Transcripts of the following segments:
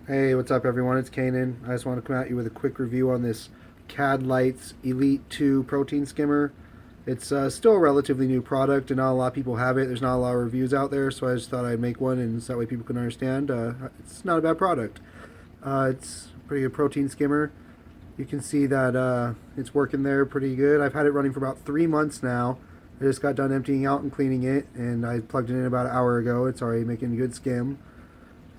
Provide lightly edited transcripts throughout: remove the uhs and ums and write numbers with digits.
Hey, what's up everyone? It's Kanan. I just want to come at you with a quick review on this Cadlights Elite 2 protein skimmer. It's still a relatively new product and not a lot of people have it. There's not a lot of reviews out there, so I just thought I'd make one and so that way people can understand. It's not a bad product. It's a pretty good protein skimmer. You can see that it's working there pretty good. I've had it running for about 3 months now. I just got done emptying out and cleaning it, and I plugged it in about an hour ago. It's already making a good skim.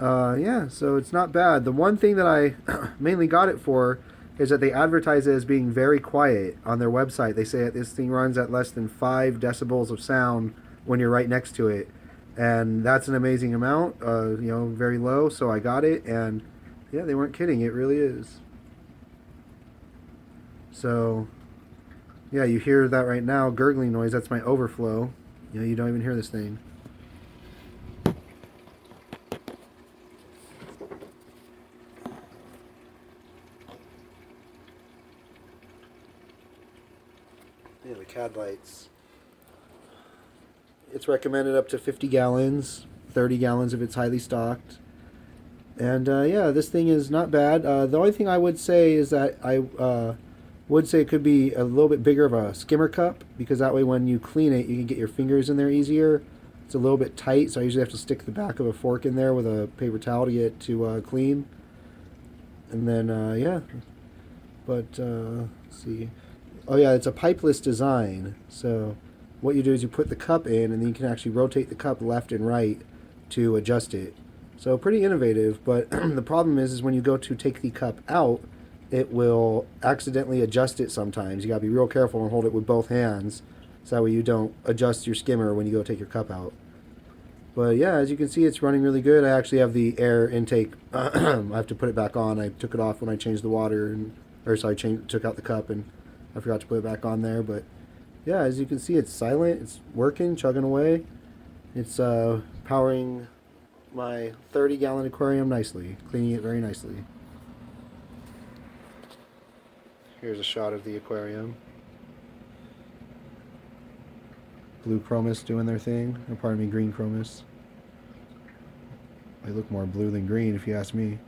Yeah, so it's not bad. The one thing that I mainly got it for is that they advertise it as being very quiet on their website. They say that this thing runs at less than 5 decibels of sound when you're right next to it. And that's an amazing amount, very low, so I got it, and yeah, they weren't kidding, it really is. So, yeah, you hear that right now, gurgling noise, that's my overflow. You don't even hear this thing. Yeah, the Cadlights. It's recommended up to 50 gallons, 30 gallons if it's highly stocked. And yeah, this thing is not bad. The only thing I would say is that I would say it could be a little bit bigger of a skimmer cup, because that way when you clean it, you can get your fingers in there easier. It's a little bit tight, so I usually have to stick the back of a fork in there with a paper towel to get it to clean. And then, yeah. But, let's see. Oh yeah, it's a pipeless design. So what you do is you put the cup in, and then you can actually rotate the cup left and right to adjust it. So pretty innovative, but the problem is when you go to take the cup out, it will accidentally adjust it sometimes. You gotta be real careful and hold it with both hands, so that way you don't adjust your skimmer when you go take your cup out. But yeah, as you can see, it's running really good. I actually have the air intake. I have to put it back on. I took it off when I changed the water, took out the cup, and I forgot to put it back on there. But yeah, as you can see, it's silent. It's working, chugging away. It's powering my 30-gallon aquarium nicely, cleaning it very nicely. Here's a shot of the aquarium. Blue chromis doing their thing, or pardon me, green chromis. They look more blue than green if you ask me.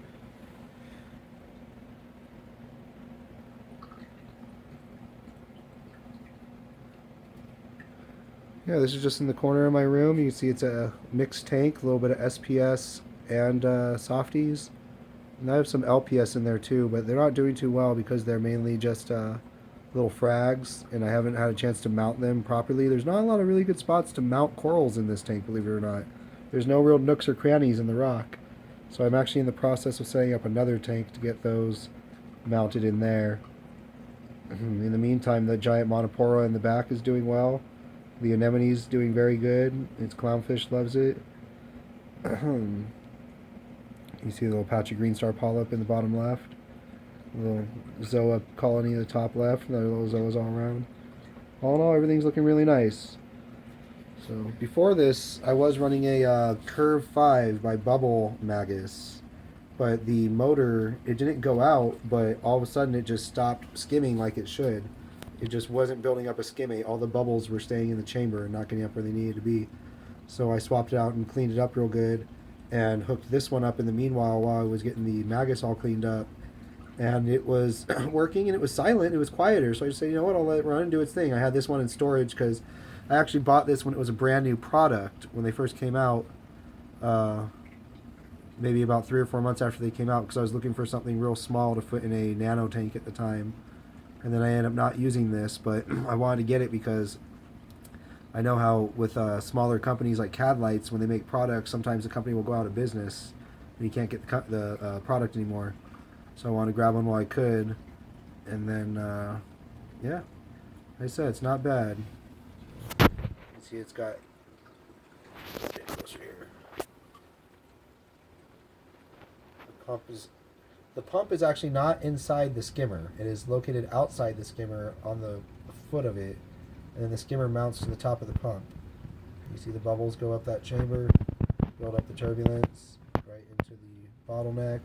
Yeah, this is just in the corner of my room. You can see it's a mixed tank, a little bit of SPS and softies. And I have some LPS in there too, but they're not doing too well because they're mainly just little frags, and I haven't had a chance to mount them properly. There's not a lot of really good spots to mount corals in this tank, believe it or not. There's no real nooks or crannies in the rock. So I'm actually in the process of setting up another tank to get those mounted in there. In the meantime, the giant montipora in the back is doing well. The anemone's doing very good. Its clownfish loves it. You see a little patch of green star polyp in the bottom left. A little zoa colony in the top left. And there are little zoas all around. All in all, everything's looking really nice. So before this, I was running a Curve 5 by Bubble Magus. But the motor, it didn't go out, but all of a sudden it just stopped skimming like it should. It just wasn't building up a skimming. All the bubbles were staying in the chamber and not getting up where they needed to be. So I swapped it out and cleaned it up real good and hooked this one up in the meanwhile while I was getting the Magus all cleaned up. And it was working, and it was silent. It was quieter. So I just said, you know what, I'll let it run and do its thing. I had this one in storage because I actually bought this when it was a brand new product when they first came out. Maybe about 3 or 4 months after they came out, because I was looking for something real small to put in a nano tank at the time. And then I ended up not using this, but I wanted to get it because I know how with smaller companies like Cadlights, when they make products, sometimes the company will go out of business and you can't get the product anymore. So I wanted to grab one while I could. And then, yeah, like I said, it's not bad. You can see it's got, let's get closer here. The pump is actually not inside the skimmer. It is located outside the skimmer on the foot of it, and then the skimmer mounts to the top of the pump. You see the bubbles go up that chamber, build up the turbulence right into the bottleneck.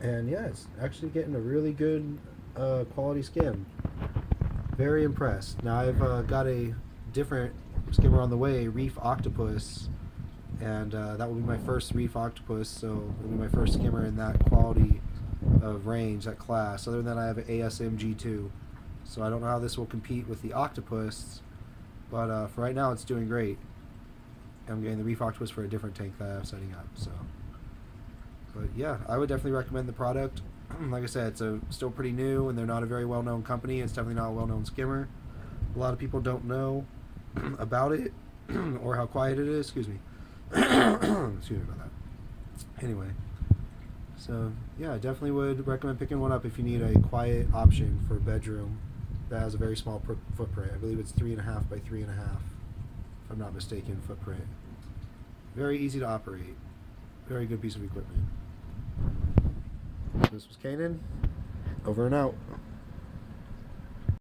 And yeah, it's actually getting a really good quality skim. Very impressed. Now I've got a different skimmer on the way, Reef Octopus. and that will be my first Reef octopus, so it'll be my first skimmer in that quality of range, that class. Other than that, I have an ASMG2, so I don't know how this will compete with the octopus, but for right now it's doing great. I'm getting the Reef octopus for a different tank that I'm setting up, so. But yeah, I would definitely recommend the product. Like I said, it's still pretty new, and they're not a very well-known company. It's definitely not a well-known skimmer. A lot of people don't know about it or how quiet it is. Excuse me. Excuse me about that. Anyway, so yeah, I definitely would recommend picking one up if you need a quiet option for a bedroom that has a very small footprint. I believe it's 3.5 by 3.5, if I'm not mistaken, footprint. Very easy to operate. Very good piece of equipment. This was Kanan. Over and out.